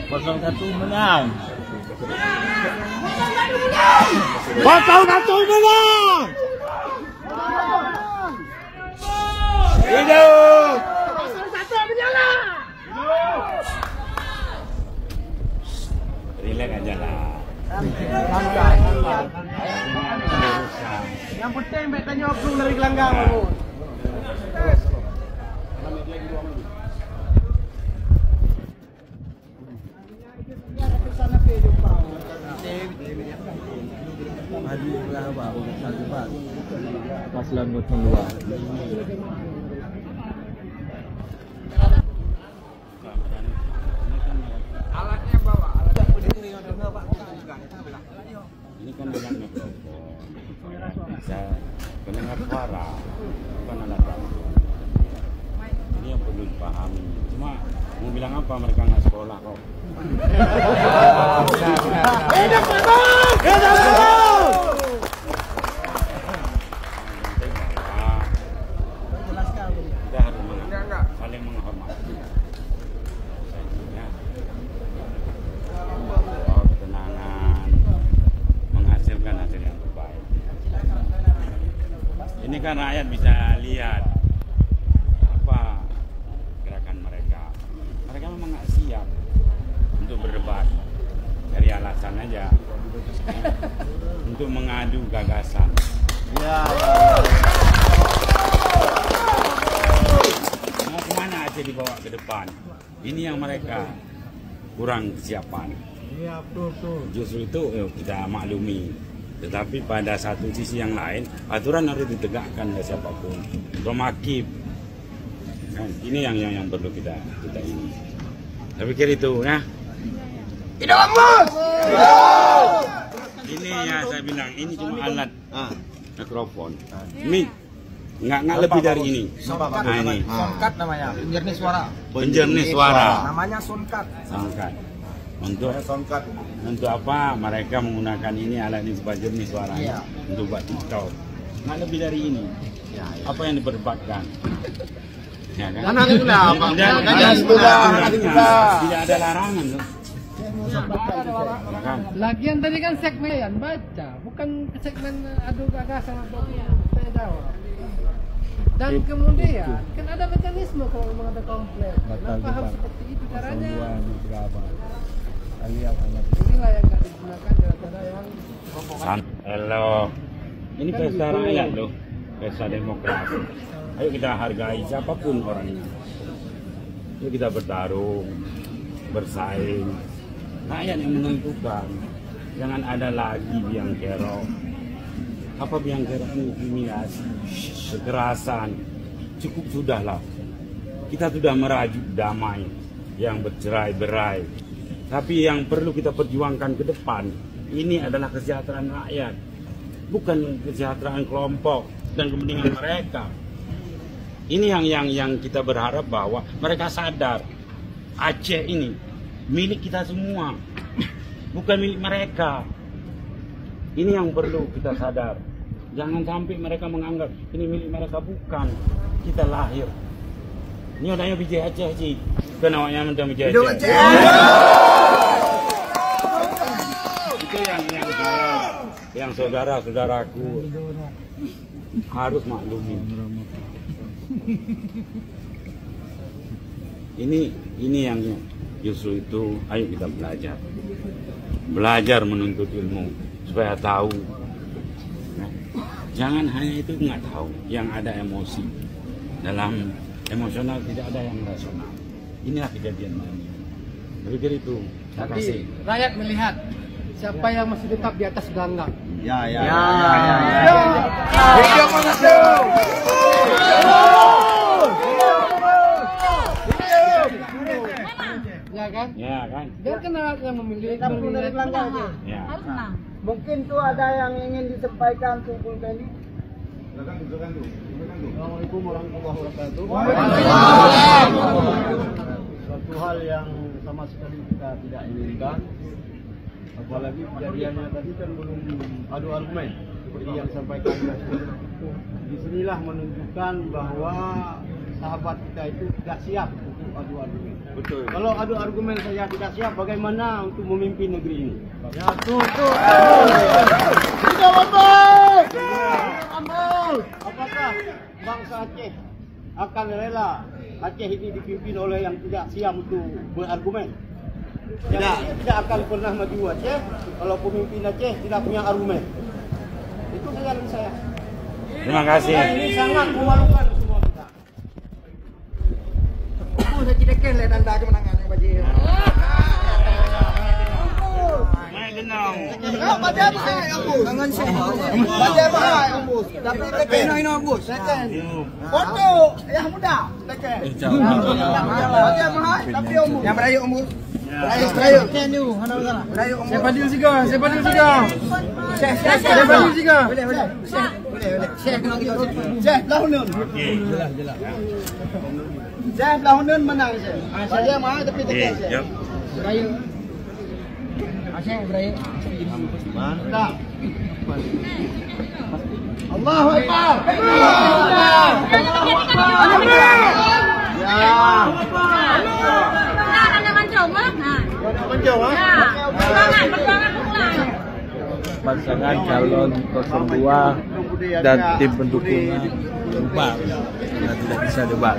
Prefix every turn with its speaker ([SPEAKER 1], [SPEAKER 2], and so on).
[SPEAKER 1] 01 menang.
[SPEAKER 2] 01 menang.
[SPEAKER 1] Hidup.
[SPEAKER 3] 01 menyala.
[SPEAKER 1] Relax aja lah.
[SPEAKER 3] Yang penting betanya obrol dari gelanggang.
[SPEAKER 1] Maju berapa? Satu pak. Paslon gotong dua.
[SPEAKER 3] Alatnya bawa.
[SPEAKER 1] Ini kan dengan mikrofon. Bisa mendengar suara, bukan alat bantu. Ini yang perlu dipahami. Cuma mau bilang apa, mereka nggak sekolah kok.
[SPEAKER 2] Hidup Abang! Hidup Abang!
[SPEAKER 1] Kita harus saling menghormati. Bawa ketenangan, menghasilkan hasil yang terbaik. Ini kan rakyat bisa lihat apa gerakan mereka. Mereka memang nggak siap untuk berdebat dari alasan aja, untuk mengadu gagasan.
[SPEAKER 2] Ya.
[SPEAKER 1] Mau kemana Aceh dibawa ke depan? Ini yang mereka kurang kesiapan.
[SPEAKER 2] Iya, betul.
[SPEAKER 1] Justru itu kita maklumi. Tetapi pada satu sisi yang lain, aturan harus ditegakkan oleh siapapun. Romakib. Kan, ini yang perlu kita ini. Saya pikir itu ya.
[SPEAKER 3] Hidup Amos!
[SPEAKER 1] Ini ya saya bilang, ini cuma alat mikrofon. Mic. Nggak lebih dari ini. Nah ini.
[SPEAKER 3] Soundcard namanya. Penjernih suara.
[SPEAKER 1] Penjernih suara.
[SPEAKER 3] Namanya soundcard.
[SPEAKER 1] Soundcard. Untuk apa mereka menggunakan ini alat ini sebagai jernih suaranya untuk buat TikTok. Nggak lebih dari ini. Apa yang diperdebatkan? Ya kan? Tidak ada larangan loh.
[SPEAKER 4] Lagian tadi kan segmen baca, bukan segmen adu gagasan atau beda. Dan kemudian kan ada mekanisme kalau memang ada komplain. Kenapa harus seperti itu caranya? Inilah yang nggak digunakan cara-cara yang
[SPEAKER 1] Halo, ini pesta rakyat loh, pesta demokrasi. Ayo kita hargai siapapun orangnya. Ayo kita bertarung, bersaing. Rakyat yang menentukan. Jangan ada lagi biang kerok. Apa biang kerok ini? Intimidasi, kekerasan. Cukup sudahlah. Kita sudah merajuk damai yang bercerai-berai. Tapi yang perlu kita perjuangkan ke depan, ini adalah kesejahteraan rakyat. Bukan kesejahteraan kelompok dan kepentingan mereka. Ini yang kita berharap bahwa mereka sadar Aceh ini milik kita semua, bukan milik mereka. Ini yang perlu kita sadar. Jangan sampai mereka menganggap ini milik mereka, bukan. Kita lahir. Ini adanya biji Aceh sih. Bukan awaknya minta biji Aceh. Itu yang saudara-saudaraku harus maklumi. Ini yang justru itu, ayo kita belajar menuntut ilmu supaya tahu. Jangan hanya itu nggak tahu, yang ada emosi. Dalam emosional tidak ada yang rasional. Inilah kejadian ini. Berpikir itu. Terima kasih.
[SPEAKER 4] rakyat melihat siapa yang masih tetap di atas gelanggang.
[SPEAKER 2] Ya.
[SPEAKER 3] Hidup Amos!
[SPEAKER 4] Ya kan?
[SPEAKER 1] Ya kan?
[SPEAKER 4] Biarkan rakyatnya memilih.
[SPEAKER 3] Dari gelanggang.
[SPEAKER 1] Ya.
[SPEAKER 3] Mungkin tuh ada yang ingin disampaikan Tunggul Beli.
[SPEAKER 2] Assalamualaikum warahmatullahi wabarakatuh. Suatu hal yang sama sekali kita tidak inginkan. Apalagi kejadiannya tadi kan belum adu argumen seperti yang disampaikan. Disinilah menunjukkan bahwa sahabat kita itu tidak siap untuk adu argumen.
[SPEAKER 1] Betul.
[SPEAKER 2] Kalau adu argumen saya tidak siap, bagaimana untuk memimpin negeri ini?
[SPEAKER 3] Ya, Kita mampu.
[SPEAKER 2] Apakah bangsa Aceh akan rela Aceh ini dipimpin oleh yang tidak siap untuk berargumen? Tidak akan pernah maju Aceh kalau pemimpin Aceh tidak punya argumen. Itu saja dari saya.
[SPEAKER 1] Terima kasih.
[SPEAKER 2] Dan ini sangat memalukan semua kita.
[SPEAKER 3] Saya tidak kira anda kemenangan yang baju.
[SPEAKER 1] Main genong.
[SPEAKER 3] Baca apa Ambus? Kangen saya. Baca apa Ambus? Tapi teken ini Ambus. Teken. Foto yang muda. Teken. Baca apa? Tapi Ambus. Yang berayu Ambus. Berayu. Kenu. Berayu Ambus. Siapa dia siga? Siapa dia siga? Siapa dia siga? Boleh. Syekh kena kita. Syekh lahunun. Jelas. Syekh lahunun menang Syekh. Saya mah tapi teken Syekh. Berayu. Syekh berayu. Mantap. Allahu Akbar. Ya.
[SPEAKER 5] Ada mancung mah.
[SPEAKER 2] Menjauh ah.
[SPEAKER 5] Perjuangan pulang.
[SPEAKER 6] Pasangan calon 02 dan tim pendukungnya berubah dan tidak bisa debat.